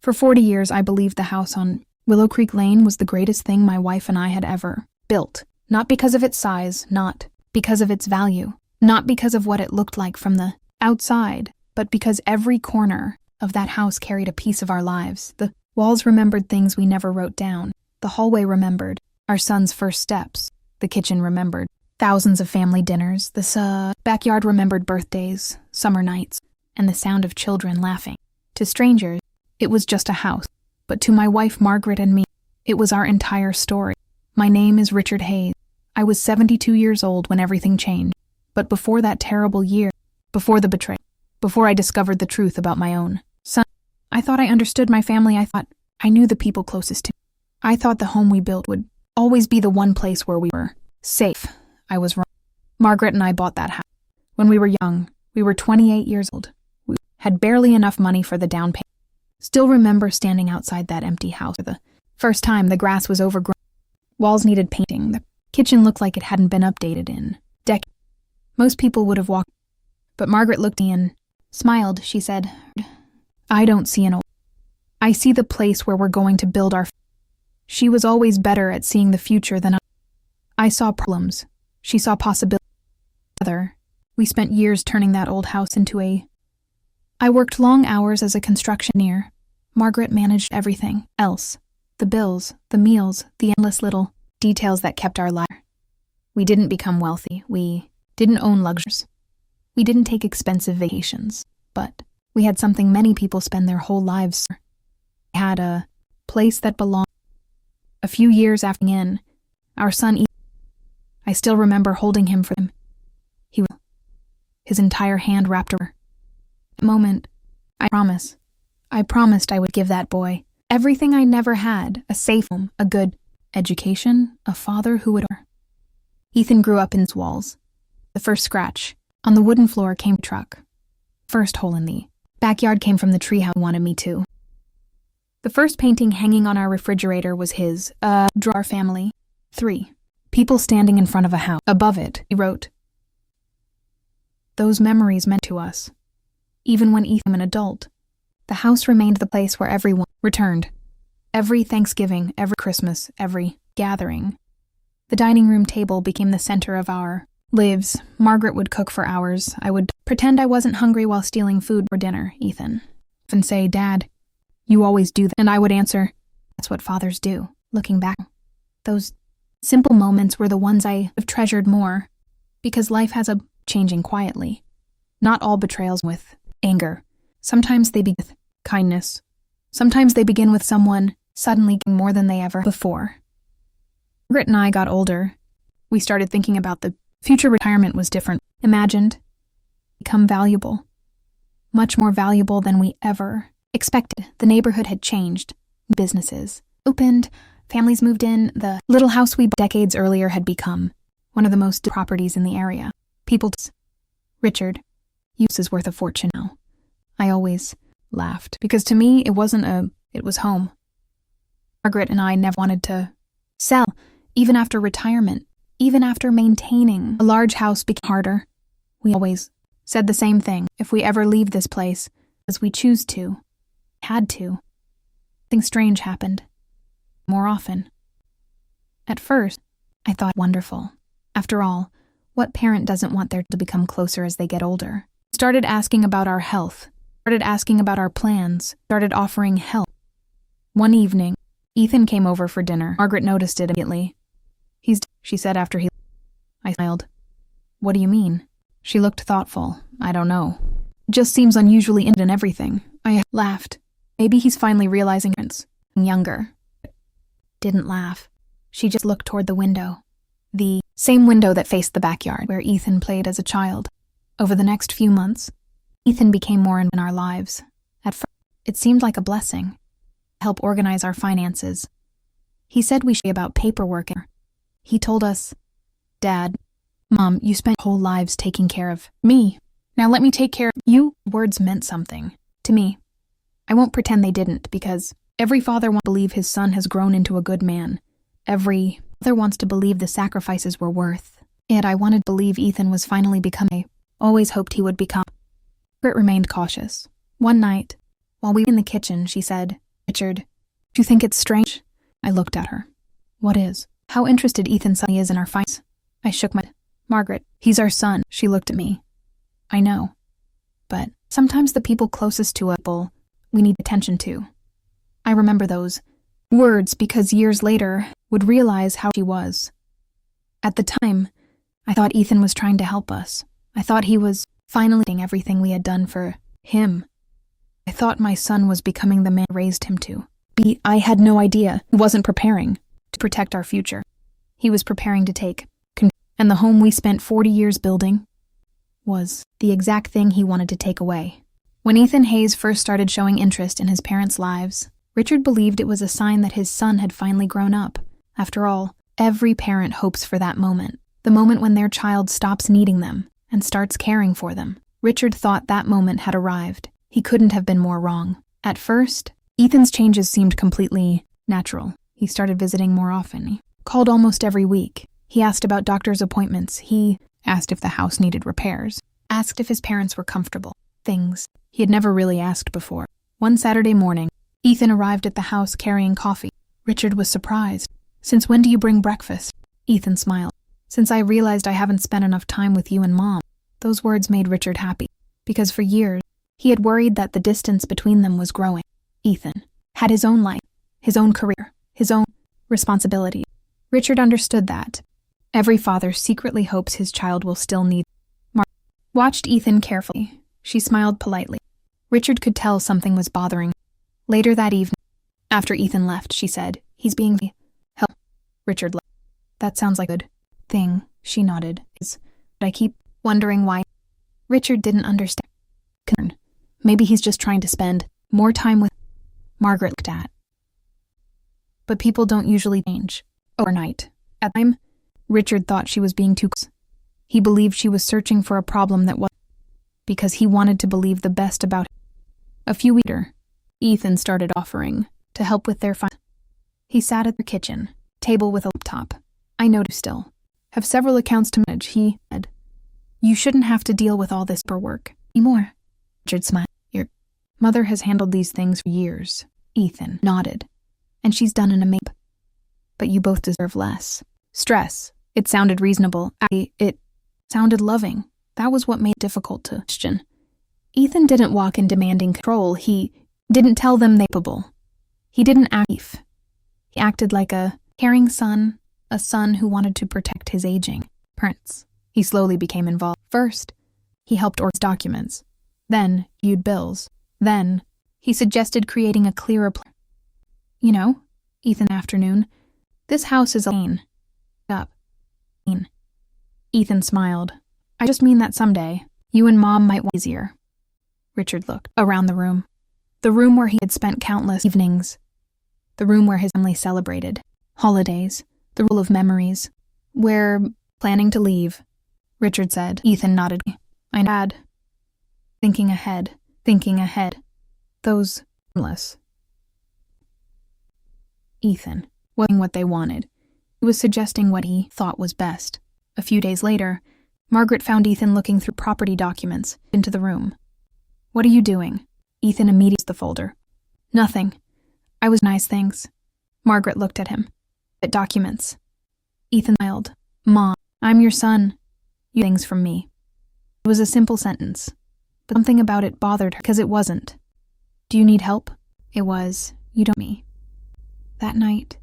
For 40 years, I believed the house on Willow Creek Lane was the greatest thing my wife and I had ever built. Not because of its size, not because of its value, not because of what it looked like from the outside, but because every corner of that house carried a piece of our lives. The walls remembered things we never wrote down. The hallway remembered our son's first steps. The kitchen remembered thousands of family dinners. The backyard remembered birthdays, summer nights, and the sound of children laughing. To strangers, it was just a house. But to my wife Margaret and me, it was our entire story. My name is Richard Hayes. I was 72 years old when everything changed. But before that terrible year, before the betrayal, before I discovered the truth about my own son, I thought I understood my family. I thought I knew the people closest to me. I thought the home we built would always be the one place where we were safe. I was wrong. Margaret and I bought that house. When we were young, we were 28 years old. We had barely enough money for the down payment. Still remember standing outside that empty house for the first time. The grass was overgrown. Walls needed painting. The kitchen looked like it hadn't been updated in decades. Most people would have walked. But Margaret looked at me and smiled. She said, "I don't see an old. I see the place where we're going to build our." She was always better at seeing the future than I. I saw problems. She saw possibilities. Together, we spent years turning that old house into a. I worked long hours as a construction engineer. Margaret managed everything else. The bills, the meals, the endless little details that kept our life. We didn't become wealthy. We didn't own luxuries. We didn't take expensive vacations. But we had something many people spend their whole lives. We had a place that belonged. A few years after in, our son Ethan. I still remember holding him for him. His entire hand wrapped around. That moment, I promised I would give that boy everything I never had: a safe home, a good education, a father who would. Ethan grew up in his walls. The first scratch on the wooden floor came from the truck. First hole in the backyard came from the treehouse wanted me to. The first painting hanging on our refrigerator was his, draw our family. 3. People standing in front of a house. Above it, he wrote, "Those memories meant to us. Even when Ethan was an adult, the house remained the place where everyone returned. Every Thanksgiving, every Christmas, every gathering. The dining room table became the center of our lives. Margaret would cook for hours. I would pretend I wasn't hungry while stealing food for dinner. Ethan would often say, 'Dad, you always do that.' And I would answer, 'That's what fathers do.' Looking back, those simple moments were the ones I have treasured more, because life has a changing quietly. Not all betrayals with anger. Sometimes they begin with kindness. Sometimes they begin with someone suddenly getting more than they ever before." Margaret and I got older. We started thinking about the future. Retirement was different. Imagined. Become valuable. Much more valuable than we ever expected. The neighborhood had changed. Businesses opened. Families moved in. The little house we bought decades earlier had become one of the most properties in the area. People Richard, use is worth a fortune now. I always laughed, because to me it was home. Margaret and I never wanted to sell, even after retirement, even after maintaining a large house became harder. We always said the same thing: if we ever leave this place, as we choose to, had to. Something strange happened. More often. At first, I thought, wonderful. After all, what parent doesn't want their to become closer as they get older? Started asking about our health, started asking about our plans, started offering help. One evening, Ethan came over for dinner. Margaret noticed it immediately. She said after he. I smiled. "What do you mean?" She looked thoughtful. "I don't know. Just seems unusually in everything." I laughed. Maybe he's finally realizing it's younger. Didn't laugh. She just looked toward the window. The same window that faced the backyard where Ethan played as a child. Over the next few months, Ethan became more in our lives. At first, it seemed like a blessing. To help organize our finances. He said we should be about paperwork. He told us, "Dad, Mom, you spent your whole lives taking care of me. Now let me take care of you." Words meant something to me. I won't pretend they didn't, because every father wants to believe his son has grown into a good man. Every mother wants to believe the sacrifices were worth. And I wanted to believe Ethan was finally becoming. Always hoped he would become. Margaret remained cautious. One night, while we were in the kitchen, she said, Richard, do you think it's strange? I looked at her. What is? How interested Ethan suddenly is in our fights. I shook my head. Margaret, he's our son. She looked at me. I know. But sometimes the people closest to us we need attention to. I remember those words because years later would realize how she was. At the time, I thought Ethan was trying to help us. I thought he was finally doing everything we had done for him. I thought my son was becoming the man I raised him to. I had no idea. He wasn't preparing to protect our future. He was preparing to take control. And the home we spent 40 years building was the exact thing he wanted to take away. When Ethan Hayes first started showing interest in his parents' lives, Richard believed it was a sign that his son had finally grown up. After all, every parent hopes for that moment, the moment when their child stops needing them and starts caring for them. Richard thought that moment had arrived. He couldn't have been more wrong. At first, Ethan's changes seemed completely natural. He started visiting more often. He called almost every week. He asked about doctor's appointments. He asked if the house needed repairs. Asked if his parents were comfortable. Things he had never really asked before. One Saturday morning, Ethan arrived at the house carrying coffee. Richard was surprised. Since when do you bring breakfast? Ethan smiled. Since I realized I haven't spent enough time with you and Mom. Those words made Richard happy, because for years, he had worried that the distance between them was growing. Ethan had his own life, his own career, his own responsibility. Richard understood that. Every father secretly hopes his child will still need. Mark watched Ethan carefully. She smiled politely. Richard could tell something was bothering. Later that evening, after Ethan left, she said, "He's being help." Richard laughed. "That sounds like a good thing," she nodded. "But I keep wondering why." Richard didn't understand. Maybe he's just trying to spend more time with Margaret looked at. But people don't usually change overnight. At the time, Richard thought she was being too close. He believed she was searching for a problem that was because he wanted to believe the best about him. A few weeks later, Ethan started offering to help with their fight. He sat at the kitchen table with a laptop. "I know you still have several accounts to manage," he said. "You shouldn't have to deal with all this paperwork anymore." Richard smiled. "Your mother has handled these things for years." Ethan nodded. "And she's done an amazing. But you both deserve less stress." It sounded reasonable. It sounded loving. That was what made it difficult to question. Ethan didn't walk in demanding control. He didn't tell them they were capable. He didn't act beef. He acted like a caring son, a son who wanted to protect his aging parents. He slowly became involved. First, he helped organize documents. Then, he viewed bills. Then, he suggested creating a clearer plan. "You know, Ethan, afternoon, this house is a pain. Up. Ethan smiled. "I just mean that someday, you and Mom might want easier." Richard looked around the room. The room where he had spent countless evenings. The room where his family celebrated holidays, the rule of memories. "We're planning to leave," Richard said. Ethan nodded. "I know. Thinking ahead. Those endless." Ethan wasn't what they wanted. He was suggesting what he thought was best. A few days later, Margaret found Ethan looking through property documents into the room. "What are you doing?" Ethan immediately used the folder. "Nothing. I was nice things." Margaret looked at him. "At documents." Ethan smiled. "Mom, I'm your son. You things from me." It was a simple sentence, but something about it bothered her because it wasn't. "Do you need help?" It was, "You don't me." That night,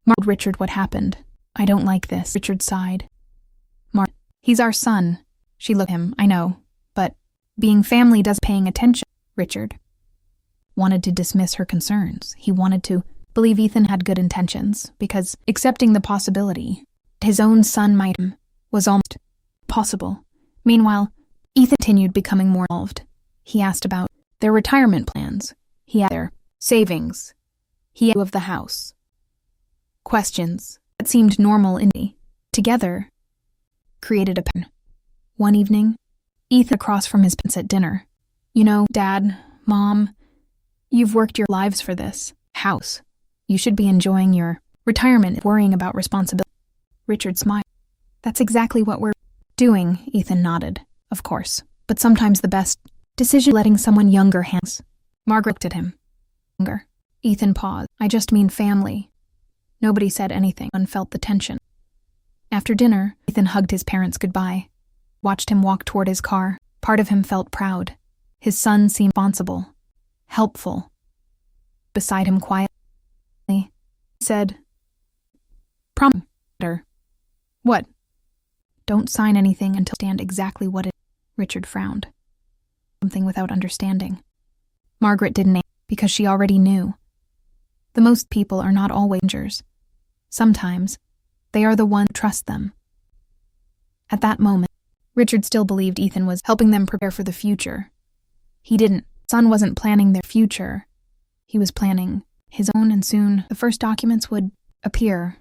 Mark told Richard what happened. "I don't like this." Richard sighed. "Mark, he's our son." She looked at him. "I know, but being family doesn't paying attention." Richard wanted to dismiss her concerns. He wanted to believe Ethan had good intentions, because accepting the possibility his own son might was almost possible. Meanwhile, Ethan continued becoming more involved. He asked about their retirement plans. He had their savings. He had of the house. Questions that seemed normal in me, together, created a pattern. One evening, Ethan across from his parents at dinner. "You know, Dad, Mom, you've worked your lives for this house. You should be enjoying your retirement and worrying about responsibility." Richard smiled. "That's exactly what we're doing," Ethan nodded. "Of course, but sometimes the best decision is letting someone younger hands." Margaret looked at him. "Younger? Ethan paused. I just mean family. Nobody said anything and felt the tension. After dinner, Ethan hugged his parents goodbye, watched him walk toward his car. Part of him felt proud. His son seemed responsible, helpful. Beside him quietly, he said, "Promise her." "What?" "Don't sign anything until you understand exactly what it is." Richard frowned. Something without understanding. Margaret didn't answer because she already knew. The most people are not always strangers. Sometimes, they are the ones who trust them. At that moment, Richard still believed Ethan was helping them prepare for the future. He didn't. Son wasn't planning their future. He was planning his own, and soon the first documents would appear.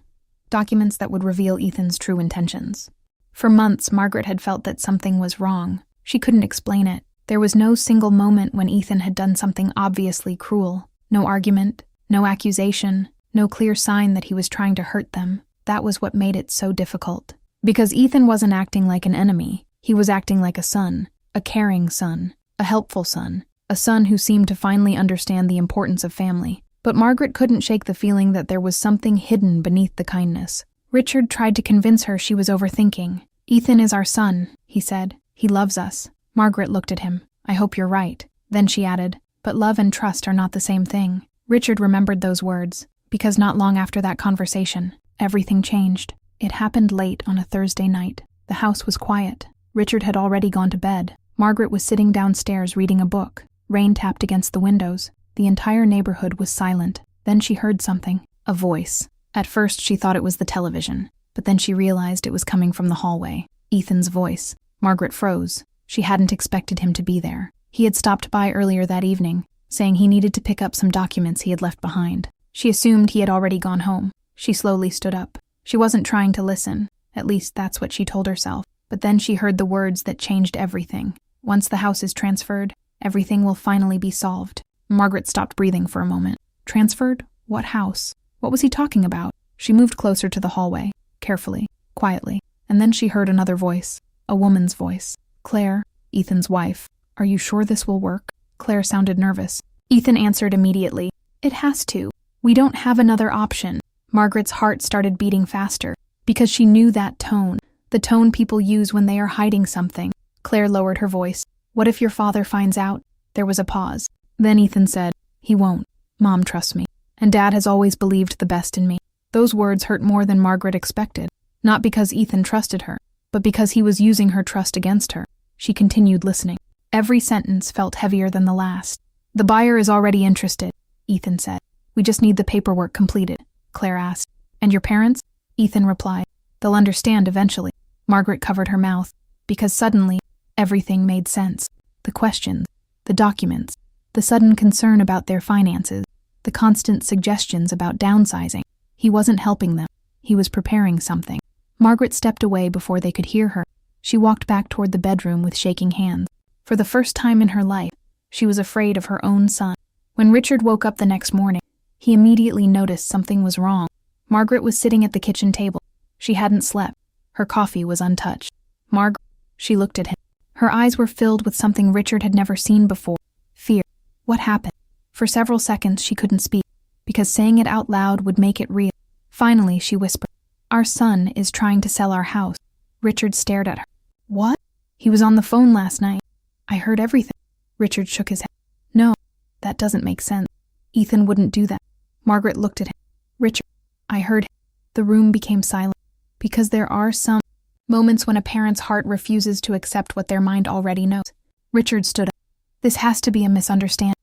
Documents that would reveal Ethan's true intentions. For months, Margaret had felt that something was wrong. She couldn't explain it. There was no single moment when Ethan had done something obviously cruel. No argument, no accusation, no clear sign that he was trying to hurt them. That was what made it so difficult. Because Ethan wasn't acting like an enemy. He was acting like a son, a caring son, a helpful son, a son who seemed to finally understand the importance of family. But Margaret couldn't shake the feeling that there was something hidden beneath the kindness. Richard tried to convince her she was overthinking. "Ethan is our son," he said. "He loves us." Margaret looked at him. "I hope you're right." Then she added, "But love and trust are not the same thing." Richard remembered those words, because not long after that conversation, everything changed. It happened late on a Thursday night. The house was quiet. Richard had already gone to bed. Margaret was sitting downstairs reading a book. Rain tapped against the windows. The entire neighborhood was silent. Then she heard something, a voice. At first she thought it was the television, but then she realized it was coming from the hallway. Ethan's voice. Margaret froze. She hadn't expected him to be there. He had stopped by earlier that evening, saying he needed to pick up some documents he had left behind. She assumed he had already gone home. She slowly stood up. She wasn't trying to listen. At least that's what she told herself. But then she heard the words that changed everything. "Once the house is transferred, everything will finally be solved." Margaret stopped breathing for a moment. Transferred? What house? What was he talking about? She moved closer to the hallway, carefully, quietly, and then she heard another voice, a woman's voice. "Claire, Ethan's wife. Are you sure this will work?" Claire sounded nervous. Ethan answered immediately. "It has to. We don't have another option." Margaret's heart started beating faster, because she knew that tone, the tone people use when they are hiding something. Claire lowered her voice. "What if your father finds out?" There was a pause. Then Ethan said, "He won't. Mom trusts me. And Dad has always believed the best in me." Those words hurt more than Margaret expected. Not because Ethan trusted her, but because he was using her trust against her. She continued listening. Every sentence felt heavier than the last. "The buyer is already interested," Ethan said. "We just need the paperwork completed," Claire asked. "And your parents?" Ethan replied. "They'll understand eventually." Margaret covered her mouth, because suddenly, everything made sense. The questions, the documents, the sudden concern about their finances, the constant suggestions about downsizing. He wasn't helping them. He was preparing something. Margaret stepped away before they could hear her. She walked back toward the bedroom with shaking hands. For the first time in her life, she was afraid of her own son. When Richard woke up the next morning, he immediately noticed something was wrong. Margaret was sitting at the kitchen table. She hadn't slept. Her coffee was untouched. "Margaret," she looked at him. Her eyes were filled with something Richard had never seen before. Fear. What happened? For several seconds she couldn't speak, because saying it out loud would make it real. Finally, she whispered, "Our son is trying to sell our house." Richard stared at her. "What?" "He was on the phone last night. I heard everything." Richard shook his head. "No, that doesn't make sense. Ethan wouldn't do that." Margaret looked at him. "Richard, I heard him." The room became silent, because there are some moments when a parent's heart refuses to accept what their mind already knows. Richard stood up. "This has to be a misunderstanding."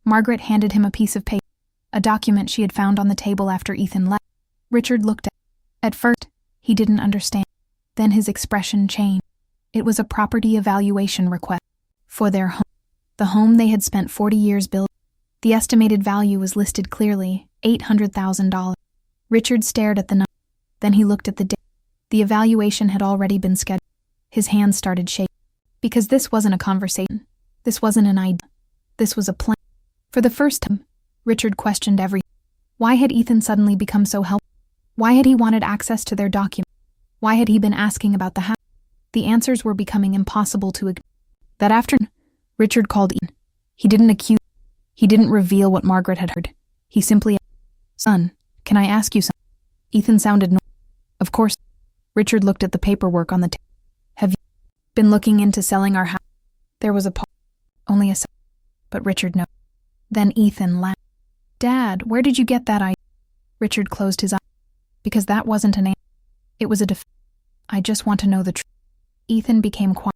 Margaret handed him a piece of paper, a document she had found on the table after Ethan left. Richard looked at it. At first, he didn't understand. Then his expression changed. It was a property evaluation request for their home, the home they had spent 40 years building. The estimated value was listed clearly, $800,000. Richard stared at the number. Then he looked at the date. The evaluation had already been scheduled. His hands started shaking. Because this wasn't a conversation. This wasn't an idea. This was a plan. For the first time, Richard questioned everything. Why had Ethan suddenly become so helpful? Why had he wanted access to their documents? Why had he been asking about the house? The answers were becoming impossible to ignore. That afternoon, Richard called Ethan. He didn't accuse. He didn't reveal what Margaret had heard. He simply asked, "Son, can I ask you something?" Ethan sounded normal. "Of course." Richard looked at the paperwork on the table. "Have you been looking into selling our house?" There was a pause. Only a second. But Richard nodded. Then Ethan laughed. "Dad, where did you get that idea?" Richard closed his eyes. "Because that wasn't an answer. It was a defense. I just want to know the truth." Ethan became quiet.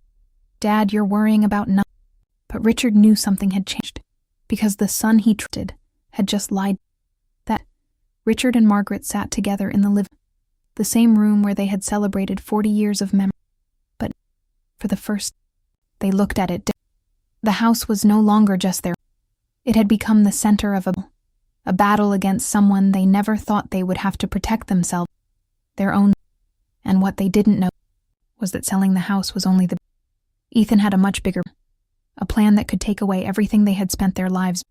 "Dad, you're worrying about nothing." But Richard knew something had changed. Because the son he trusted had just lied. That Richard and Margaret sat together in the living room, the same room where they had celebrated 40 years of memory. But for the first, they looked at it differently. The house was no longer just their. It had become the center of a battle against someone they never thought they would have to protect themselves, their own. And what they didn't know was that selling the house was only the. Ethan had a much bigger, a plan that could take away everything they had spent their lives.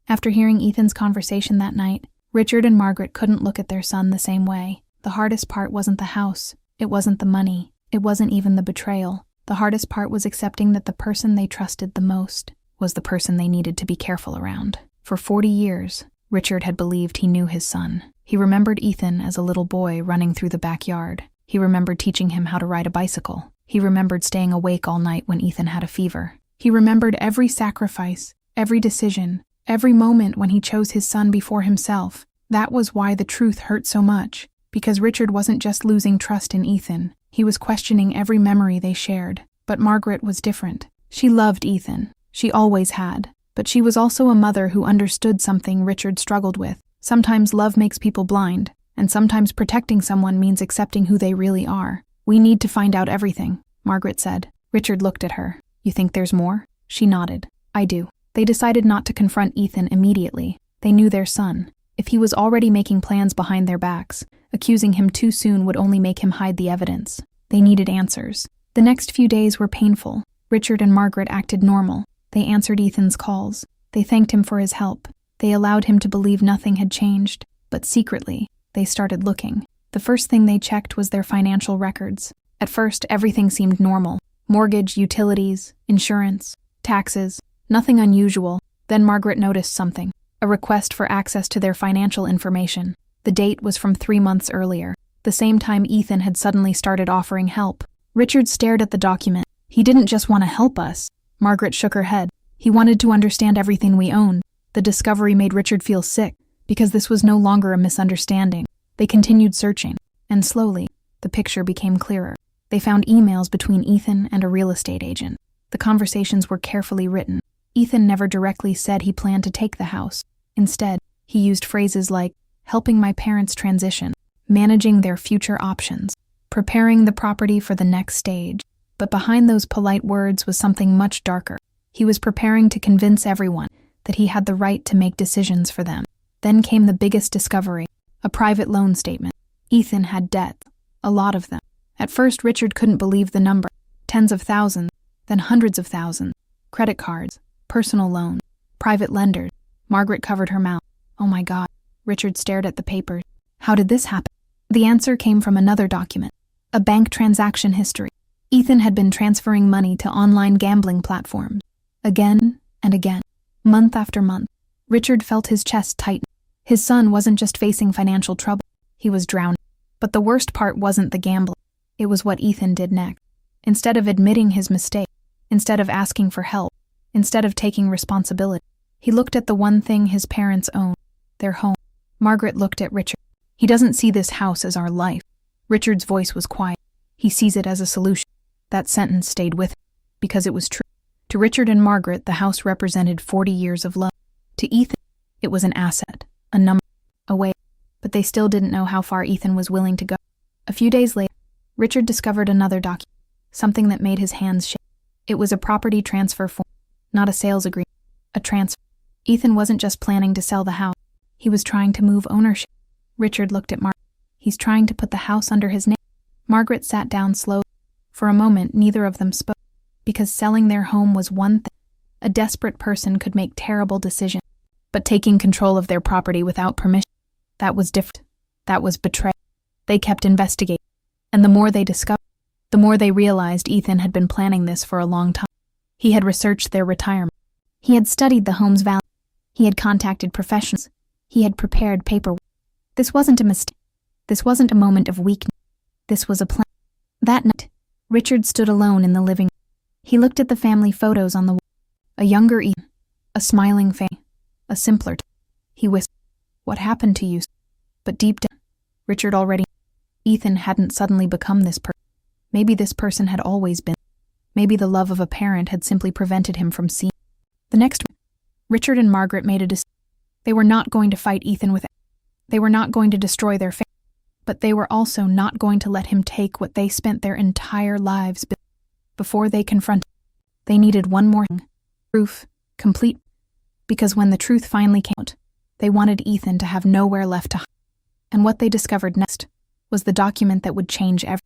After hearing Ethan's conversation that night, Richard and Margaret couldn't look at their son the same way. The hardest part wasn't the house, it wasn't the money, it wasn't even the betrayal. The hardest part was accepting that the person they trusted the most was the person they needed to be careful around. For 40 years, Richard had believed he knew his son. He remembered Ethan as a little boy running through the backyard. He remembered teaching him how to ride a bicycle. He remembered staying awake all night when Ethan had a fever. He remembered every sacrifice, every decision, every moment when he chose his son before himself. That was why the truth hurt so much, because Richard wasn't just losing trust in Ethan. He was questioning every memory they shared. But Margaret was different. She loved Ethan. She always had. But she was also a mother who understood something Richard struggled with. Sometimes love makes people blind, and sometimes protecting someone means accepting who they really are. "We need to find out everything," Margaret said. Richard looked at her. "You think there's more?" She nodded. "I do." They decided not to confront Ethan immediately. They knew their son. If he was already making plans behind their backs, accusing him too soon would only make him hide the evidence. They needed answers. The next few days were painful. Richard and Margaret acted normal. They answered Ethan's calls. They thanked him for his help. They allowed him to believe nothing had changed. But secretly, they started looking. The first thing they checked was their financial records. At first, everything seemed normal. Mortgage, utilities, insurance, taxes, nothing unusual. Then Margaret noticed something. A request for access to their financial information. The date was from 3 months earlier, the same time Ethan had suddenly started offering help. Richard stared at the document. "He didn't just want to help us." Margaret shook her head. "He wanted to understand everything we owned." The discovery made Richard feel sick, because this was no longer a misunderstanding. They continued searching, and slowly, the picture became clearer. They found emails between Ethan and a real estate agent. The conversations were carefully written. Ethan never directly said he planned to take the house. Instead, he used phrases like, helping my parents transition, managing their future options, preparing the property for the next stage. But behind those polite words was something much darker. He was preparing to convince everyone that he had the right to make decisions for them. Then came the biggest discovery, a private loan statement. Ethan had debts, a lot of them. At first, Richard couldn't believe the number. Tens of thousands, then hundreds of thousands. Credit cards, personal loans, private lenders. Margaret covered her mouth. "Oh my God." Richard stared at the papers. "How did this happen?" The answer came from another document, a bank transaction history. Ethan had been transferring money to online gambling platforms, again and again, month after month. Richard felt his chest tighten. His son wasn't just facing financial trouble, he was drowning. But the worst part wasn't the gambling. It was what Ethan did next. Instead of admitting his mistake, instead of asking for help, instead of taking responsibility, he looked at the one thing his parents owned, their home. Margaret looked at Richard. "He doesn't see this house as our life." Richard's voice was quiet. "He sees it as a solution." That sentence stayed with him, because it was true. To Richard and Margaret, the house represented 40 years of love. To Ethan, it was an asset, a number, a way. But they still didn't know how far Ethan was willing to go. A few days later, Richard discovered another document, something that made his hands shake. It was a property transfer form, not a sales agreement, a transfer. Ethan wasn't just planning to sell the house. He was trying to move ownership. Richard looked at Margaret. "He's trying to put the house under his name." Margaret sat down slowly. For a moment, neither of them spoke, because selling their home was one thing. A desperate person could make terrible decisions, but taking control of their property without permission, that was different. That was betrayal. They kept investigating, and the more they discovered, the more they realized Ethan had been planning this for a long time. He had researched their retirement. He had studied the home's value. He had contacted professionals. He had prepared paperwork. This wasn't a mistake. This wasn't a moment of weakness. This was a plan. That night, Richard stood alone in the living room. He looked at the family photos on the wall. A younger Ethan, a smiling face, a simpler tone. He whispered, "What happened to you?" But deep down, Richard already knew. Ethan hadn't suddenly become this person. Maybe this person had always been. Maybe the love of a parent had simply prevented him from seeing. The next week, Richard and Margaret made a decision. They were not going to fight Ethan with it. They were not going to destroy their family. But they were also not going to let him take what they spent their entire lives building. Before they confronted him, they needed one more thing. Proof, complete. Because when the truth finally came out, they wanted Ethan to have nowhere left to hide. And what they discovered next was the document that would change everything.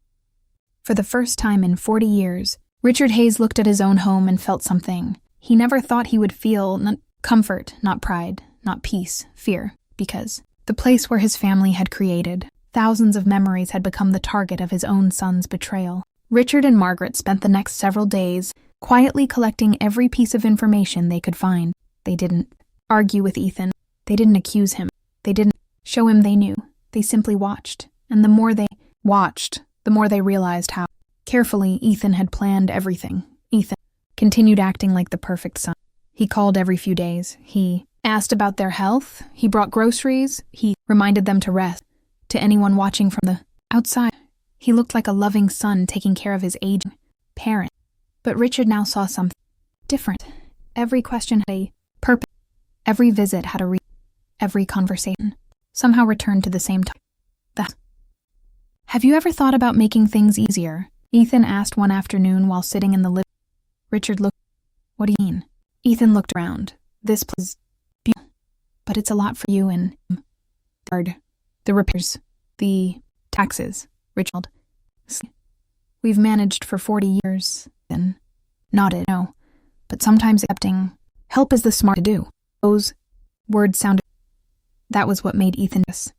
For the first time in 40 years, Richard Hayes looked at his own home and felt something. He never thought he would feel not comfort, not pride, not peace, fear, because the place where his family had created thousands of memories had become the target of his own son's betrayal. Richard and Margaret spent the next several days quietly collecting every piece of information they could find. They didn't argue with Ethan. They didn't accuse him. They didn't show him they knew. They simply watched. And the more they watched, the more they realized how carefully Ethan had planned everything. Ethan continued acting like the perfect son. He called every few days. He asked about their health. He brought groceries. He reminded them to rest. To anyone watching from the outside, he looked like a loving son taking care of his aging parent. But Richard now saw something different. Every question had a purpose. Every visit had a reason. Every conversation somehow returned to the same topic. Have you ever thought about making things easier? Ethan asked one afternoon while sitting in the living room. Richard looked. What do you mean? Ethan looked around. This place is beautiful, but it's a lot for you and the repairs, the taxes. Richard, we've managed for 40 years. Then nodded. No, but sometimes accepting help is the smart to do. Those words sounded. That was what made Ethan nervous.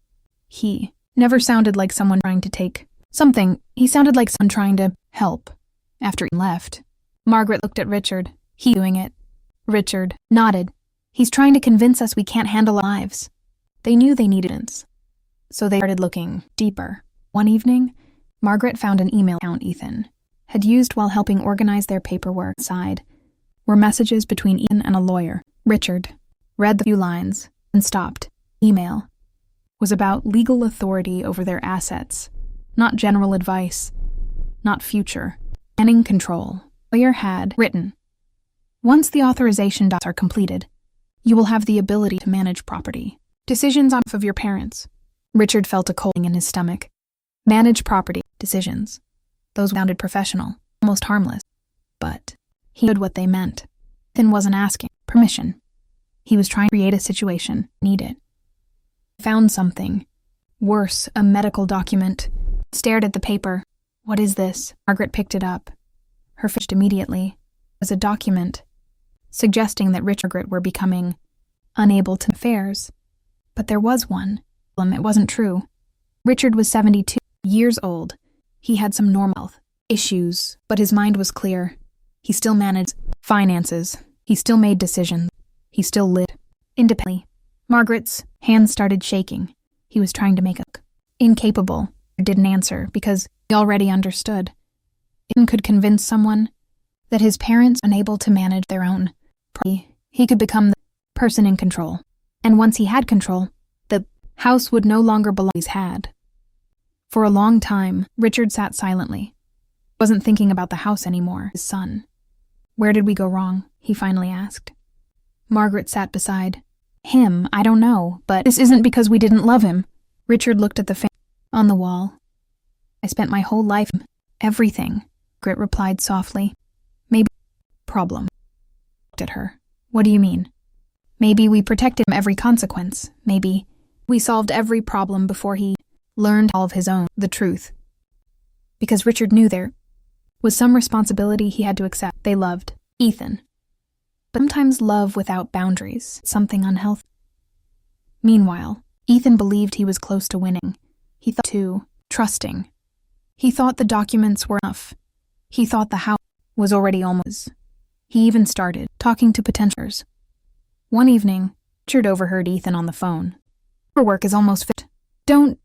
He never sounded like someone trying to take something. He sounded like someone trying to help. After he left, Margaret looked at Richard. He doing it. Richard nodded. He's trying to convince us we can't handle our lives. They knew they needed it, so they started looking deeper. One evening, Margaret found an email account Ethan had used while helping organize their paperwork. Inside were messages between Ethan and a lawyer. Richard read the few lines and stopped. Email was about legal authority over their assets, not general advice, not future. Planning control. The lawyer had written, once the authorization docs are completed, you will have the ability to manage property. Decisions on behalf of your parents. Richard felt a cold in his stomach. Manage property. Decisions. Those sounded professional, almost harmless. But he knew what they meant. Ethan wasn't asking permission. He was trying to create a situation. Need it. Found something. Worse, a medical document. Stared at the paper. What is this? Margaret picked it up. Her face immediately. It was a document suggesting that Richard and Margaret were becoming unable to affairs. But there was one. It wasn't true. Richard was 72 years old. He had some normal health issues, but his mind was clear. He still managed finances. He still made decisions. He still lived independently. Margaret's hands started shaking. He was trying to make a incapable. Didn't answer because he already understood. Ethan could convince someone that his parents were unable to manage their own property. He could become the person in control. And once he had control, the house would no longer belong he's had. For a long time, Richard sat silently. He wasn't thinking about the house anymore, his son. Where did we go wrong? He finally asked. Margaret sat beside him. I don't know, but this isn't because we didn't love him. Richard looked at the fan on the wall. I spent my whole life, everything, Grit replied softly. Maybe problem. Looked at her. What do you mean? Maybe we protected him every consequence. Maybe we solved every problem before he learned all of his own, the truth. Because Richard knew there was some responsibility he had to accept. They loved Ethan. But sometimes love without boundaries, something unhealthy. Meanwhile, Ethan believed he was close to winning. He thought too, trusting. He thought the documents were enough. He thought the house was already almost. He even started talking to potentials. One evening, Richard overheard Ethan on the phone. Paperwork is almost fit. Don't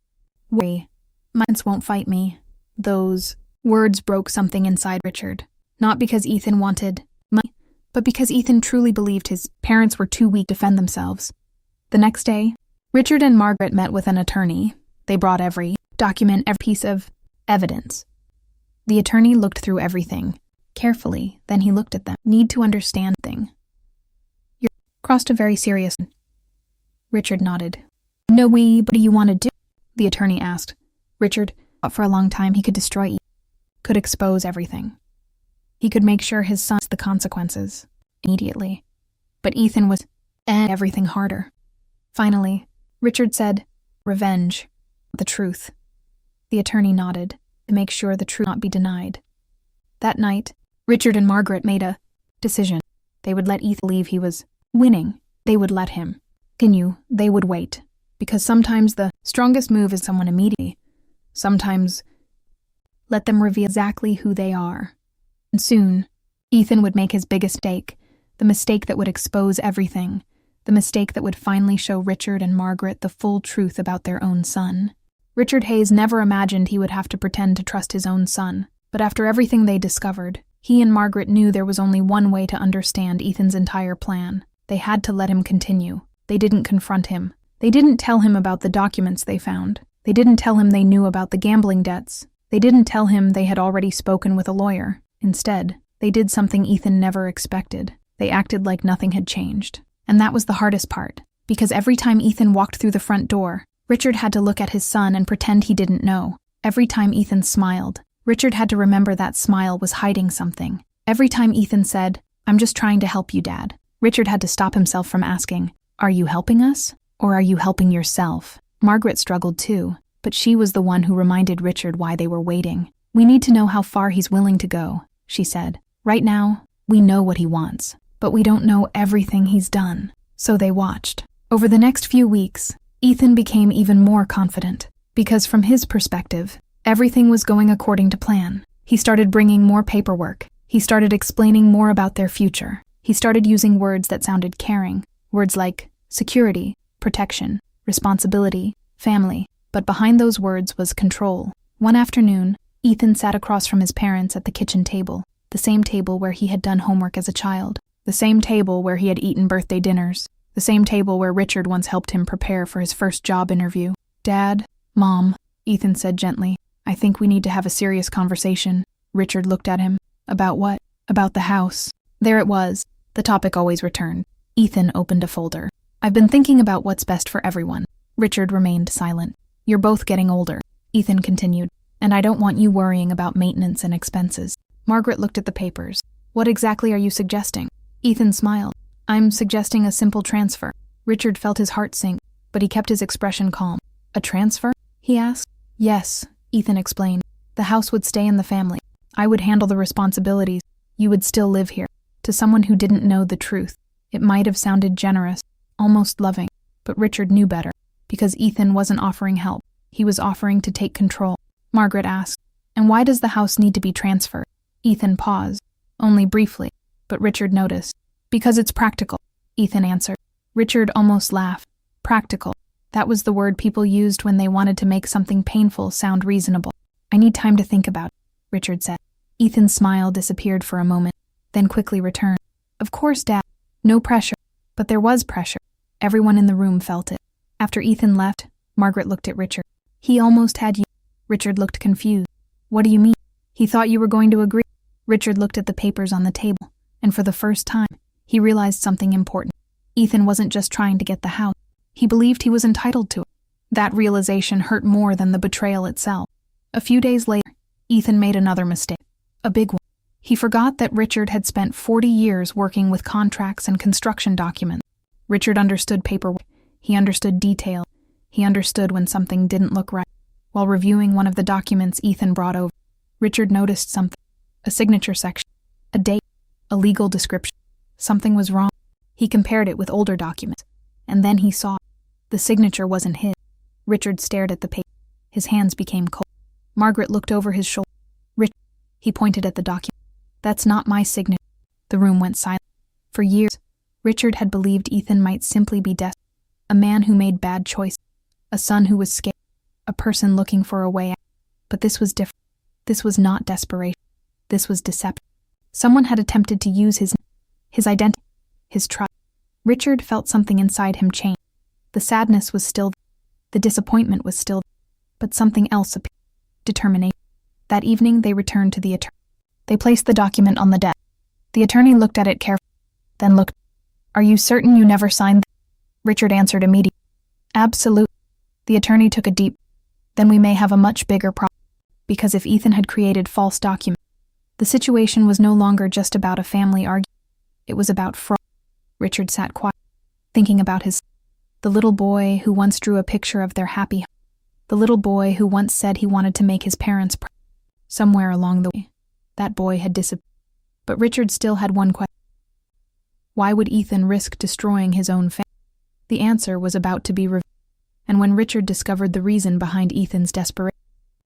worry. My parents won't fight me. Those words broke something inside Richard. Not because Ethan wanted money, but because Ethan truly believed his parents were too weak to defend themselves. The next day, Richard and Margaret met with an attorney. They brought every document, every piece of evidence. The attorney looked through everything carefully, then he looked at them. Need to understand thing. You're crossed a very serious. Richard nodded. No, what do you want to do? The attorney asked. Richard thought for a long time he could destroy Ethan, could expose everything. He could make sure his son the consequences immediately. But Ethan was everything harder. Finally, Richard said, revenge, the truth. The attorney nodded to make sure the truth not be denied. That night, Richard and Margaret made a decision. They would let Ethan believe he was winning. They would let him continue. They would wait. Because sometimes the strongest move is someone immediately. Sometimes let them reveal exactly who they are. And soon, Ethan would make his biggest mistake, the mistake that would expose everything, the mistake that would finally show Richard and Margaret the full truth about their own son. Richard Hayes never imagined he would have to pretend to trust his own son, but after everything they discovered, he and Margaret knew there was only one way to understand Ethan's entire plan. They had to let him continue. They didn't confront him. They didn't tell him about the documents they found. They didn't tell him they knew about the gambling debts. They didn't tell him they had already spoken with a lawyer. Instead, they did something Ethan never expected. They acted like nothing had changed. And that was the hardest part, because every time Ethan walked through the front door, Richard had to look at his son and pretend he didn't know. Every time Ethan smiled, Richard had to remember that smile was hiding something. Every time Ethan said, "I'm just trying to help you, Dad," Richard had to stop himself from asking, "Are you helping us? Or are you helping yourself?" Margaret struggled too, but she was the one who reminded Richard why they were waiting. "We need to know how far he's willing to go," she said. "Right now, we know what he wants, but we don't know everything he's done." So they watched. Over the next few weeks, Ethan became even more confident, because from his perspective, everything was going according to plan. He started bringing more paperwork. He started explaining more about their future. He started using words that sounded caring, words like security, protection, responsibility, family. But behind those words was control. One afternoon, Ethan sat across from his parents at the kitchen table, the same table where he had done homework as a child, the same table where he had eaten birthday dinners, the same table where Richard once helped him prepare for his first job interview. "Dad, Mom," Ethan said gently, "I think we need to have a serious conversation." Richard looked at him. "About what?" "About the house." There it was. The topic always returned. Ethan opened a folder. "I've been thinking about what's best for everyone." Richard remained silent. "You're both getting older," Ethan continued, "and I don't want you worrying about maintenance and expenses." Margaret looked at the papers. "What exactly are you suggesting?" Ethan smiled. "I'm suggesting a simple transfer." Richard felt his heart sink, but he kept his expression calm. "A transfer?" he asked. "Yes," Ethan explained. "The house would stay in the family. I would handle the responsibilities. You would still live here." To someone who didn't know the truth, it might have sounded generous, almost loving, but Richard knew better, because Ethan wasn't offering help. He was offering to take control. Margaret asked, "And why does the house need to be transferred?" Ethan paused, only briefly, but Richard noticed. "Because it's practical," Ethan answered. Richard almost laughed. Practical. That was the word people used when they wanted to make something painful sound reasonable. "I need time to think about it," Richard said. Ethan's smile disappeared for a moment, then quickly returned. "Of course, Dad. No pressure." But there was pressure. Everyone in the room felt it. After Ethan left, Margaret looked at Richard. "He almost had you." Richard looked confused. "What do you mean?" "He thought you were going to agree." Richard looked at the papers on the table, and for the first time, he realized something important. Ethan wasn't just trying to get the house. He believed he was entitled to it. That realization hurt more than the betrayal itself. A few days later, Ethan made another mistake. A big one. He forgot that Richard had spent 40 years working with contracts and construction documents. Richard understood paperwork. He understood detail. He understood when something didn't look right. While reviewing one of the documents Ethan brought over, Richard noticed something. A signature section. A date. A legal description. Something was wrong. He compared it with older documents, and then he saw it. The signature wasn't his. Richard stared at the paper. His hands became cold. Margaret looked over his shoulder. "Richard," he pointed at the document. "That's not my signature." The room went silent. For years, Richard had believed Ethan might simply be desperate, a man who made bad choices. a son who was scared, a person looking for a way out. But this was different. This was not desperation. This was deception. Someone had attempted to use his identity, his trust. Richard felt something inside him change. The sadness was still there. The disappointment was still there. But something else appeared. Determination. That evening they returned to the attorney. They placed the document on the desk. The attorney looked at it carefully, then looked. "Are you certain you never signed that?" Richard answered immediately. "Absolutely." The attorney took a deep. "Then we may have a much bigger problem." Because if Ethan had created false documents, the situation was no longer just about a family argument. It was about fraud. Richard sat quiet, thinking about the little boy who once drew a picture of their happy home. The little boy who once said he wanted to make his parents proud. Somewhere along the way, that boy had disappeared. But Richard still had one question. Why would Ethan risk destroying his own family? The answer was about to be revealed. And when Richard discovered the reason behind Ethan's desperation,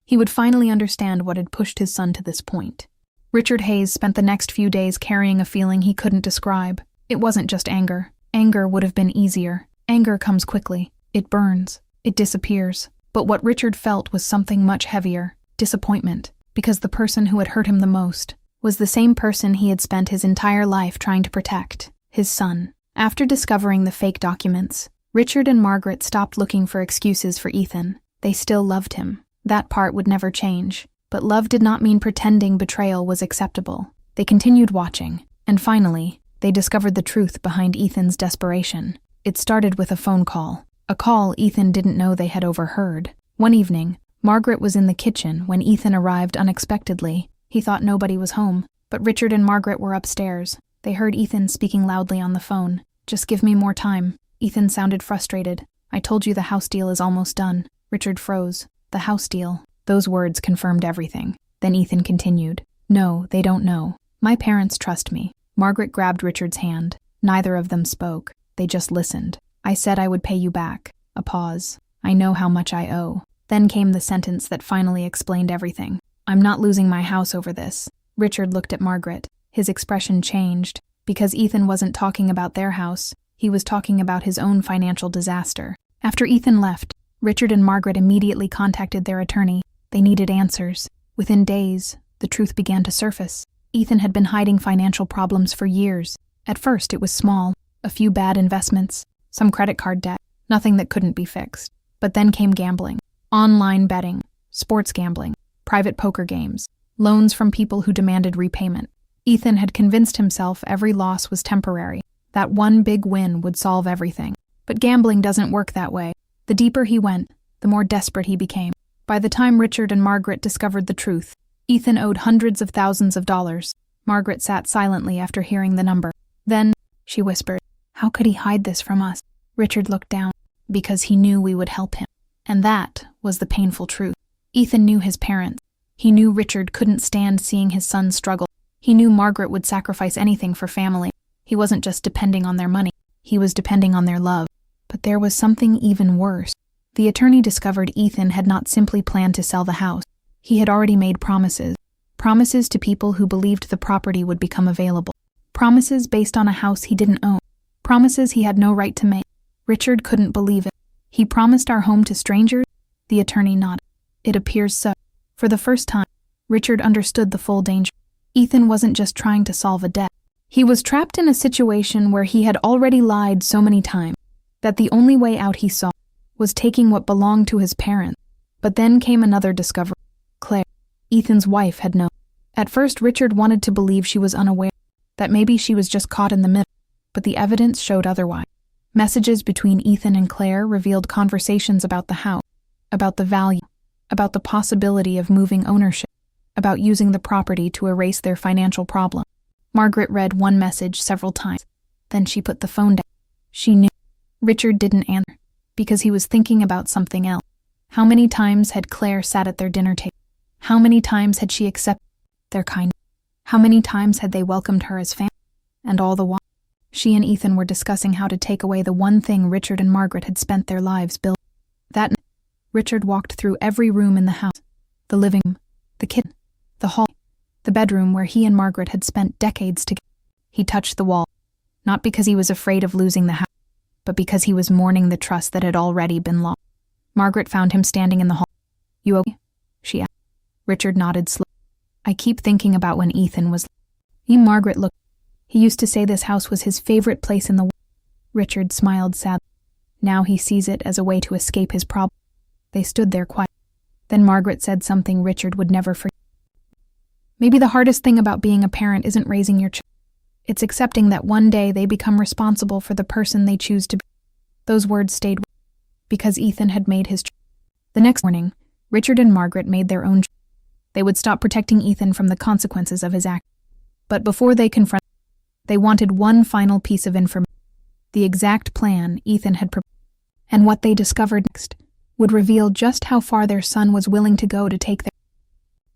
he would finally understand what had pushed his son to this point. Richard Hayes spent the next few days carrying a feeling he couldn't describe. It wasn't just anger. Anger would have been easier. Anger comes quickly. It burns. It disappears. But what Richard felt was something much heavier. Disappointment. Because the person who had hurt him the most was the same person he had spent his entire life trying to protect. His son. After discovering the fake documents, Richard and Margaret stopped looking for excuses for Ethan. They still loved him. That part would never change. But love did not mean pretending betrayal was acceptable. They continued watching, and finally, they discovered the truth behind Ethan's desperation. It started with a phone call. A call Ethan didn't know they had overheard. One evening, Margaret was in the kitchen when Ethan arrived unexpectedly. He thought nobody was home, but Richard and Margaret were upstairs. They heard Ethan speaking loudly on the phone. "Just give me more time." Ethan sounded frustrated. "I told you the house deal is almost done." Richard froze. The house deal. Those words confirmed everything. Then Ethan continued. "No, they don't know. My parents trust me." Margaret grabbed Richard's hand. Neither of them spoke. They just listened. "I said I would pay you back." A pause. "I know how much I owe." Then came the sentence that finally explained everything. "I'm not losing my house over this." Richard looked at Margaret. His expression changed. Because Ethan wasn't talking about their house, he was talking about his own financial disaster. After Ethan left, Richard and Margaret immediately contacted their attorney. They needed answers. Within days, the truth began to surface. Ethan had been hiding financial problems for years. At first, it was small. A few bad investments, some credit card debt, nothing that couldn't be fixed. But then came gambling, online betting, sports gambling, private poker games, loans from people who demanded repayment. Ethan had convinced himself every loss was temporary, that one big win would solve everything. But gambling doesn't work that way. The deeper he went, the more desperate he became. By the time Richard and Margaret discovered the truth, Ethan owed hundreds of thousands of dollars. Margaret sat silently after hearing the number. Then, she whispered, "How could he hide this from us?" Richard looked down. "Because he knew we would help him." And that was the painful truth. Ethan knew his parents. He knew Richard couldn't stand seeing his son struggle. He knew Margaret would sacrifice anything for family. He wasn't just depending on their money. He was depending on their love. But there was something even worse. The attorney discovered Ethan had not simply planned to sell the house. He had already made promises. Promises to people who believed the property would become available. Promises based on a house he didn't own. Promises he had no right to make. Richard couldn't believe it. "He promised our home to strangers?" The attorney nodded. "It appears so." For the first time, Richard understood the full danger. Ethan wasn't just trying to solve a debt. He was trapped in a situation where he had already lied so many times that the only way out he saw was taking what belonged to his parents. But then came another discovery. Claire, Ethan's wife, had known. At first, Richard wanted to believe she was unaware, that maybe she was just caught in the middle, but the evidence showed otherwise. Messages between Ethan and Claire revealed conversations about the house, about the value, about the possibility of moving ownership, about using the property to erase their financial problem. Margaret read one message several times. Then she put the phone down. She knew. Richard didn't answer, because he was thinking about something else. How many times had Claire sat at their dinner table? How many times had she accepted their kindness? How many times had they welcomed her as family? And all the while, she and Ethan were discussing how to take away the one thing Richard and Margaret had spent their lives building. That night, Richard walked through every room in the house. The living room, the kitchen, the hall, the bedroom where he and Margaret had spent decades together. He touched the wall, not because he was afraid of losing the house, but because he was mourning the trust that had already been lost. Margaret found him standing in the hall. "You okay?" she asked. Richard nodded slowly. "I keep thinking about when Ethan was..." Margaret looked. "He used to say this house was his favorite place in the world." Richard smiled sadly. "Now he sees it as a way to escape his problem." They stood there quiet. Then Margaret said something Richard would never forget. "Maybe the hardest thing about being a parent isn't raising your children. It's accepting that one day they become responsible for the person they choose to be." Those words stayed with me, because Ethan had made his choice. The next morning, Richard and Margaret made their own choice. They would stop protecting Ethan from the consequences of his act. But before they confronted him, they wanted one final piece of information: the exact plan Ethan had prepared. And what they discovered next would reveal just how far their son was willing to go to take their...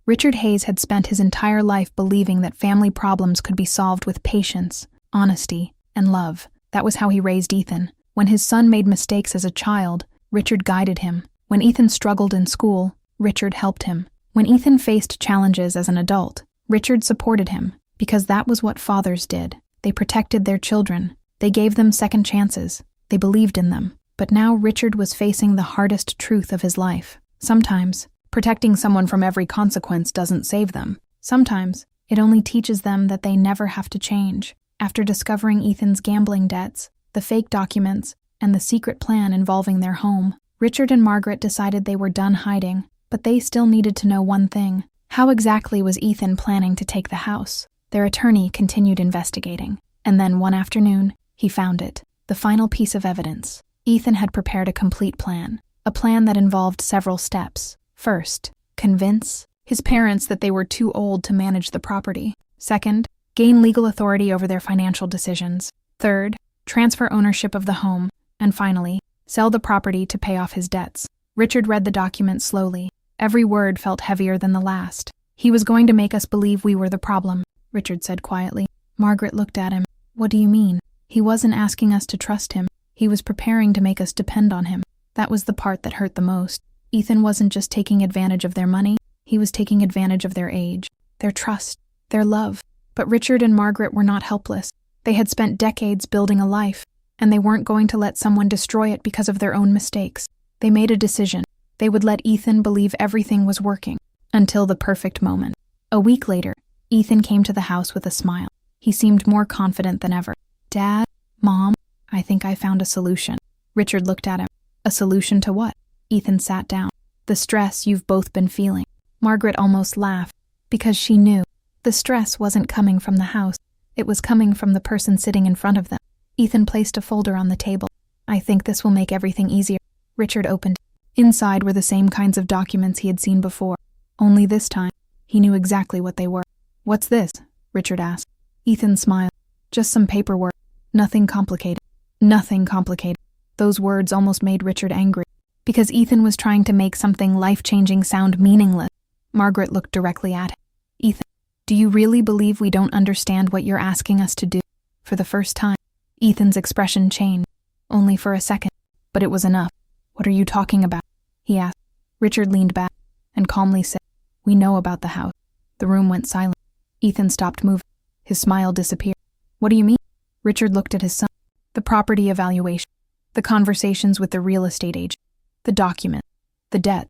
Richard Hayes had spent his entire life believing that family problems could be solved with patience, honesty, and love. That was how he raised Ethan. When his son made mistakes as a child, Richard guided him. When Ethan struggled in school, Richard helped him. When Ethan faced challenges as an adult, Richard supported him, because that was what fathers did. They protected their children. They gave them second chances. They believed in them. But now Richard was facing the hardest truth of his life. Sometimes, protecting someone from every consequence doesn't save them. Sometimes, it only teaches them that they never have to change. After discovering Ethan's gambling debts, the fake documents, and the secret plan involving their home, Richard and Margaret decided they were done hiding, but they still needed to know one thing. How exactly was Ethan planning to take the house? Their attorney continued investigating, and then one afternoon, he found it, the final piece of evidence. Ethan had prepared a complete plan, a plan that involved several steps. First, convince his parents that they were too old to manage the property. Second, gain legal authority over their financial decisions. Third, transfer ownership of the home. And finally, sell the property to pay off his debts. Richard read the document slowly. Every word felt heavier than the last. "He was going to make us believe we were the problem," Richard said quietly. Margaret looked at him. "What do you mean?" "He wasn't asking us to trust him. He was preparing to make us depend on him." That was the part that hurt the most. Ethan wasn't just taking advantage of their money, he was taking advantage of their age, their trust, their love. But Richard and Margaret were not helpless. They had spent decades building a life, and they weren't going to let someone destroy it because of their own mistakes. They made a decision. They would let Ethan believe everything was working, until the perfect moment. A week later, Ethan came to the house with a smile. He seemed more confident than ever. "Dad, Mom, I think I found a solution." Richard looked at him. "A solution to what?" Ethan sat down. "The stress you've both been feeling." Margaret almost laughed, because she knew the stress wasn't coming from the house. It was coming from the person sitting in front of them. Ethan placed a folder on the table. "I think this will make everything easier." Richard opened. Inside were the same kinds of documents he had seen before. Only this time, he knew exactly what they were. "What's this?" Richard asked. Ethan smiled. "Just some paperwork. Nothing complicated." Nothing complicated. Those words almost made Richard angry, because Ethan was trying to make something life-changing sound meaningless. Margaret looked directly at him. "Ethan, do you really believe we don't understand what you're asking us to do?" For the first time, Ethan's expression changed. Only for a second, but it was enough. "What are you talking about?" he asked. Richard leaned back and calmly said, "We know about the house." The room went silent. Ethan stopped moving. His smile disappeared. "What do you mean?" Richard looked at his son. The property evaluation, the conversations with the real estate agent, the document, the debt.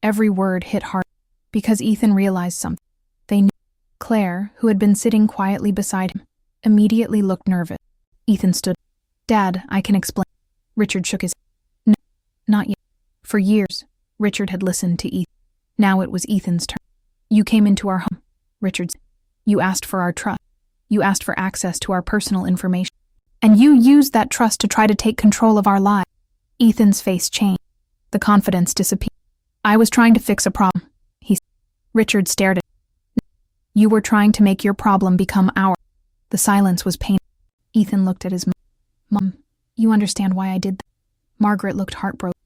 Every word hit hard, because Ethan realized something. They knew. Claire, who had been sitting quietly beside him, immediately looked nervous. Ethan stood. "Dad, I can explain." Richard shook his head. "No, not yet." For years, Richard had listened to Ethan. Now it was Ethan's turn. "You came into our home," Richard said. "You asked for our trust. You asked for access to our personal information. And you used that trust to try to take control of our lives." Ethan's face changed. The confidence disappeared. "I was trying to fix a problem," he said. Richard stared at him. "You were trying to make your problem become ours." The silence was painful. Ethan looked at his mom. "Mom, you understand why I did that?" Margaret looked heartbroken.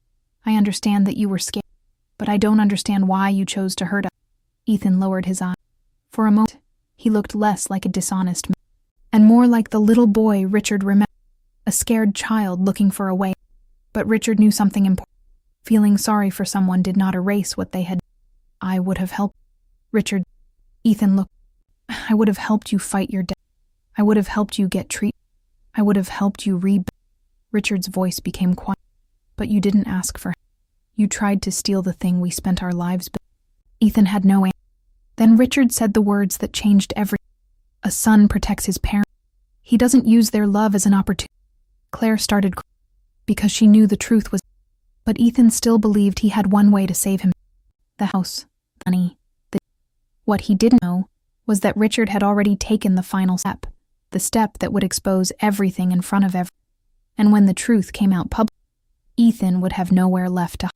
"I understand that you were scared, but I don't understand why you chose to hurt us." Ethan lowered his eyes. For a moment, he looked less like a dishonest man, and more like the little boy Richard remembered, a scared child looking for a way. But Richard knew something important. Feeling sorry for someone did not erase what they had done. "I would have helped." Richard. Ethan looked. "I would have helped you fight your death. I would have helped you get treatment. I would have helped you rebuild." Richard's voice became quiet. "But you didn't ask for help." You tried to steal the thing we spent our lives building. Ethan had no answer. Then Richard said the words that changed everything. A son protects his parents. He doesn't use their love as an opportunity. Claire started crying because she knew the truth was. But Ethan still believed he had one way to save him. The house, money, What he didn't know was that Richard had already taken the final step, the step that would expose everything in front of everyone. And when the truth came out public, Ethan would have nowhere left to hide.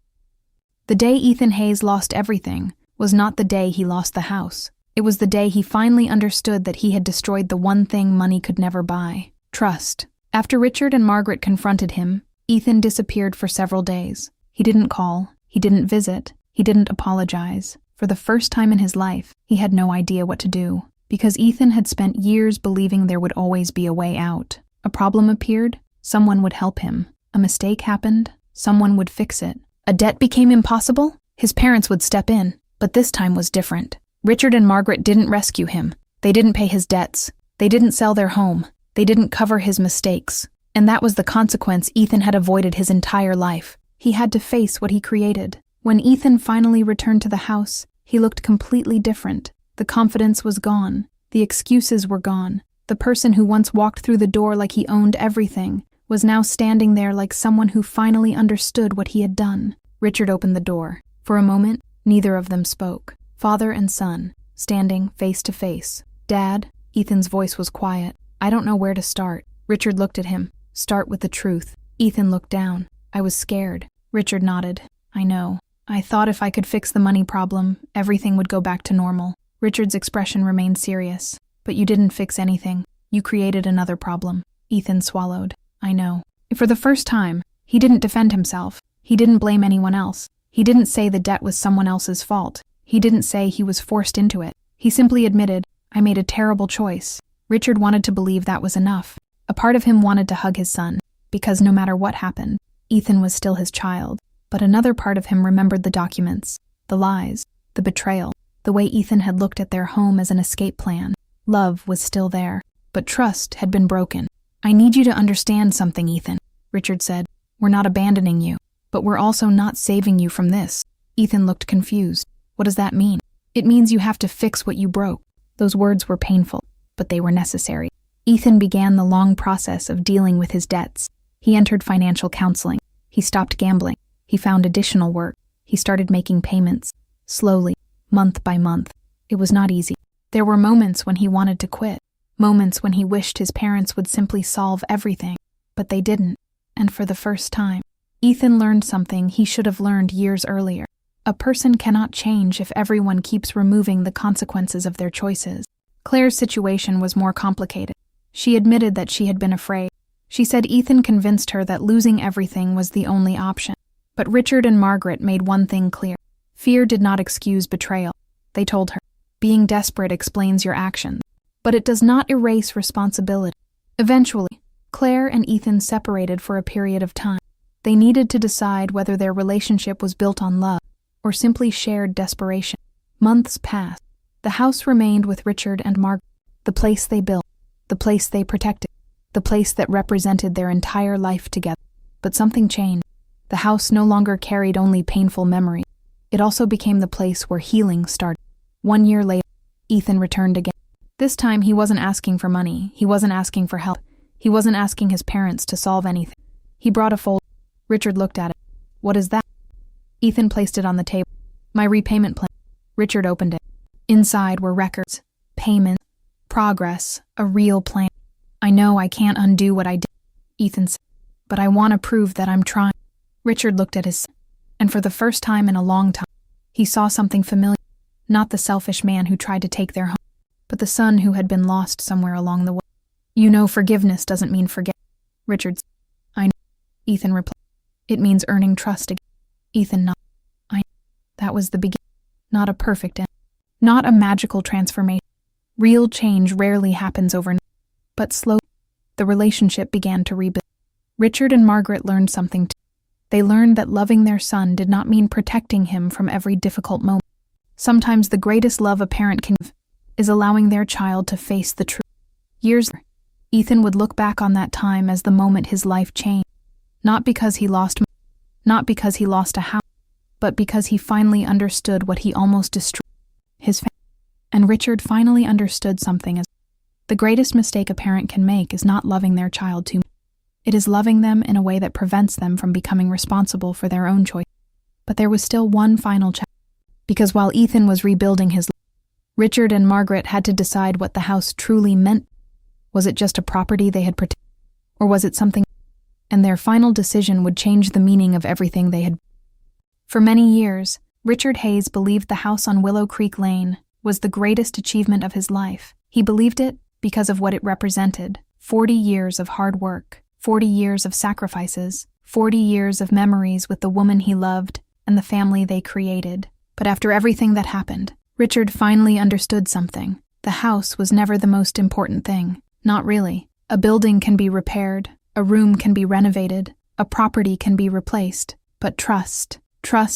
The day Ethan Hayes lost everything was not the day he lost the house. It was the day he finally understood that he had destroyed the one thing money could never buy: trust. After Richard and Margaret confronted him, Ethan disappeared for several days. He didn't call, he didn't visit, he didn't apologize. For the first time in his life, he had no idea what to do, because Ethan had spent years believing there would always be a way out. A problem appeared, someone would help him. A mistake happened, someone would fix it. A debt became impossible, his parents would step in. But this time was different. Richard and Margaret didn't rescue him. They didn't pay his debts. They didn't sell their home. They didn't cover his mistakes. And that was the consequence Ethan had avoided his entire life. He had to face what he created. When Ethan finally returned to the house, he looked completely different. The confidence was gone. The excuses were gone. The person who once walked through the door like he owned everything was now standing there like someone who finally understood what he had done. Richard opened the door. For a moment, neither of them spoke. Father and son, standing face to face. Dad, Ethan's voice was quiet. I don't know where to start. Richard looked at him. Start with the truth. Ethan looked down. I was scared. Richard nodded. I know. I thought if I could fix the money problem, everything would go back to normal. Richard's expression remained serious. But you didn't fix anything. You created another problem. Ethan swallowed. I know. For the first time, he didn't defend himself. He didn't blame anyone else. He didn't say the debt was someone else's fault. He didn't say he was forced into it. He simply admitted, I made a terrible choice. Richard wanted to believe that was enough. A part of him wanted to hug his son, because no matter what happened, Ethan was still his child. But another part of him remembered the documents, the lies, the betrayal, the way Ethan had looked at their home as an escape plan. Love was still there, but trust had been broken. I need you to understand something, Ethan, Richard said. We're not abandoning you, but we're also not saving you from this. Ethan looked confused. What does that mean? It means you have to fix what you broke. Those words were painful, but they were necessary. Ethan began the long process of dealing with his debts. He entered financial counseling. He stopped gambling. He found additional work. He started making payments, slowly, month by month. It was not easy. There were moments when he wanted to quit, moments when he wished his parents would simply solve everything, but they didn't. And for the first time, Ethan learned something he should have learned years earlier. A person cannot change if everyone keeps removing the consequences of their choices. Claire's situation was more complicated. She admitted that she had been afraid. She said Ethan convinced her that losing everything was the only option. But Richard and Margaret made one thing clear. Fear did not excuse betrayal. They told her, being desperate explains your actions, but it does not erase responsibility. Eventually, Claire and Ethan separated for a period of time. They needed to decide whether their relationship was built on love or simply shared desperation. Months passed. The house remained with Richard and Margaret, the place they built, the place they protected, the place that represented their entire life together. But something changed. The house no longer carried only painful memories. It also became the place where healing started. 1 year later, Ethan returned again. This time he wasn't asking for money. He wasn't asking for help. He wasn't asking his parents to solve anything. He brought a folder. Richard looked at it. What is that? Ethan placed it on the table. My repayment plan. Richard opened it. Inside were records, payments, progress, a real plan. I know I can't undo what I did, Ethan said, but I want to prove that I'm trying. Richard looked at his son, and for the first time in a long time, he saw something familiar. Not the selfish man who tried to take their home, but the son who had been lost somewhere along the way. You know forgiveness doesn't mean forget. Richard said, I know. Ethan replied. It means earning trust again. Ethan nodded. I know. That was the beginning. Not a perfect end. Not a magical transformation. Real change rarely happens overnight. But slowly, the relationship began to rebuild. Richard and Margaret learned something too. They learned that loving their son did not mean protecting him from every difficult moment. Sometimes the greatest love a parent can give is allowing their child to face the truth. Years later, Ethan would look back on that time as the moment his life changed. Not because he lost money, not because he lost a house, but because he finally understood what he almost destroyed, his family. And Richard finally understood something as the greatest mistake a parent can make is not loving their child too much. It is loving them in a way that prevents them from becoming responsible for their own choice. But there was still one final chapter. Because while Ethan was rebuilding his life, Richard and Margaret had to decide what the house truly meant. Was it just a property they had protected? Or was it something? And their final decision would change the meaning of everything they had. For many years, Richard Hayes believed the house on Willow Creek Lane was the greatest achievement of his life. He believed it because of what it represented: 40 years of hard work, 40 years of sacrifices, 40 years of memories with the woman he loved and the family they created. But after everything that happened, Richard finally understood something. The house was never the most important thing. Not really. A building can be repaired, a room can be renovated, a property can be replaced. But trust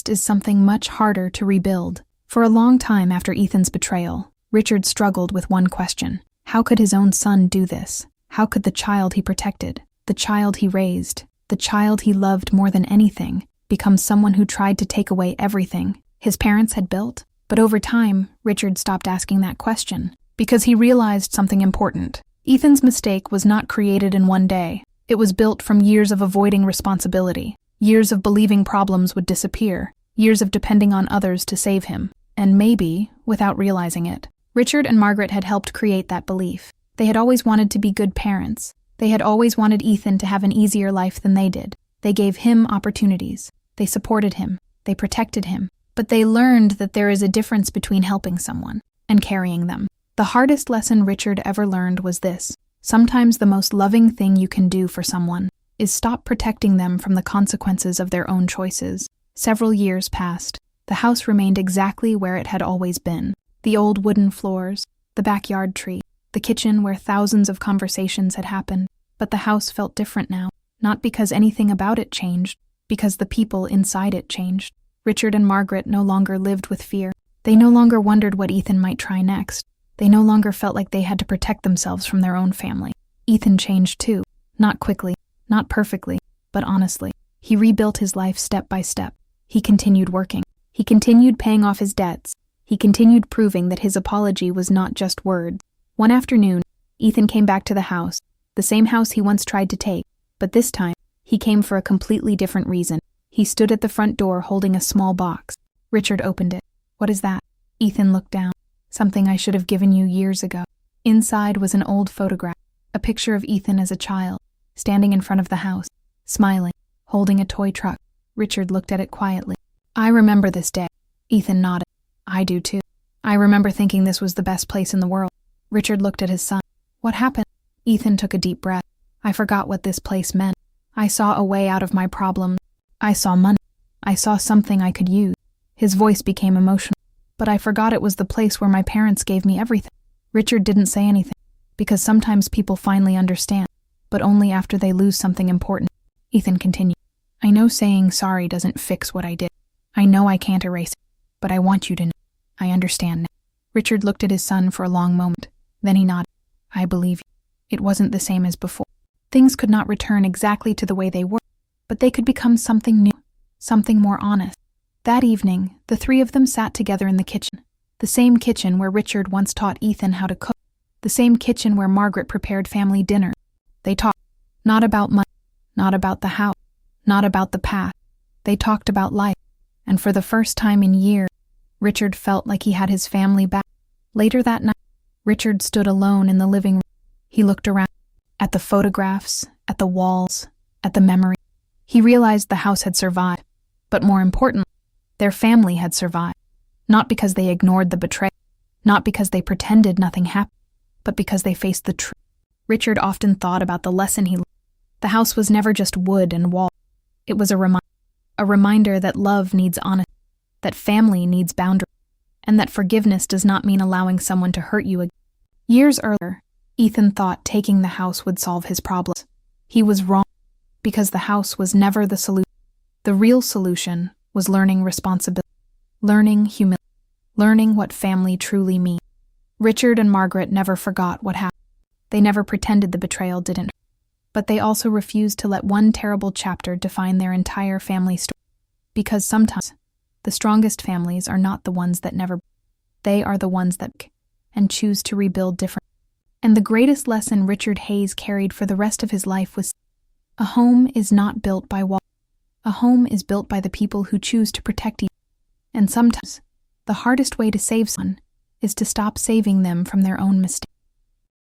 is something much harder to rebuild. For a long time after Ethan's betrayal, Richard struggled with one question. How could his own son do this? How could the child he protected, the child he raised, the child he loved more than anything, become someone who tried to take away everything his parents had built? But over time, Richard stopped asking that question, because he realized something important. Ethan's mistake was not created in one day. It was built from years of avoiding responsibility, years of believing problems would disappear, years of depending on others to save him, and maybe, without realizing it, Richard and Margaret had helped create that belief. They had always wanted to be good parents. They had always wanted Ethan to have an easier life than they did. They gave him opportunities. They supported him. They protected him. But they learned that there is a difference between helping someone and carrying them. The hardest lesson Richard ever learned was this: sometimes the most loving thing you can do for someone is stop protecting them from the consequences of their own choices. Several years passed. The house remained exactly where it had always been. The old wooden floors, the backyard tree, the kitchen where thousands of conversations had happened. But the house felt different now, not because anything about it changed, because the people inside it changed. Richard and Margaret no longer lived with fear. They no longer wondered what Ethan might try next. They no longer felt like they had to protect themselves from their own family. Ethan changed too. Not quickly, not perfectly, but honestly. He rebuilt his life step by step. He continued working. He continued paying off his debts. He continued proving that his apology was not just words. One afternoon, Ethan came back to the house, the same house he once tried to take, but this time, he came for a completely different reason. He stood at the front door holding a small box. Richard opened it. "What is that?" Ethan looked down. "Something I should have given you years ago." Inside was an old photograph, a picture of Ethan as a child, standing in front of the house, smiling, holding a toy truck. Richard looked at it quietly. "I remember this day." Ethan nodded. "I do too. I remember thinking this was the best place in the world." Richard looked at his son. "What happened?" Ethan took a deep breath. "I forgot what this place meant. I saw a way out of my problems. I saw money. I saw something I could use." His voice became emotional. "But I forgot it was the place where my parents gave me everything." Richard didn't say anything, because sometimes people finally understand, but only after they lose something important. Ethan continued. "I know saying sorry doesn't fix what I did. I know I can't erase it, but I want you to know. I understand now." Richard looked at his son for a long moment. Then he nodded. "I believe you. It wasn't the same as before. Things could not return exactly to the way they were, but they could become something new, something more honest." That evening, the three of them sat together in the kitchen, the same kitchen where Richard once taught Ethan how to cook, the same kitchen where Margaret prepared family dinner. They talked, not about money, not about the house, not about the past. They talked about life, and for the first time in years, Richard felt like he had his family back. Later that night, Richard stood alone in the living room. He looked around, at the photographs, at the walls, at the memory. He realized the house had survived, but more importantly, their family had survived. Not because they ignored the betrayal, not because they pretended nothing happened, but because they faced the truth. Richard often thought about the lesson he learned. The house was never just wood and wall. It was a reminder that love needs honesty, that family needs boundaries, and that forgiveness does not mean allowing someone to hurt you again. Years earlier, Ethan thought taking the house would solve his problems. He was wrong, because the house was never the solution. The real solution was learning responsibility, learning humility, learning what family truly means. Richard and Margaret never forgot what happened. They never pretended the betrayal didn't hurt, but they also refused to let one terrible chapter define their entire family story. Because sometimes, The strongest families are not the ones that never, they are the ones that and choose to rebuild different. And the greatest lesson Richard Hayes carried for the rest of his life was, a home is not built by walls. A home is built by the people who choose to protect each other. And sometimes, the hardest way to save someone is to stop saving them from their own mistakes.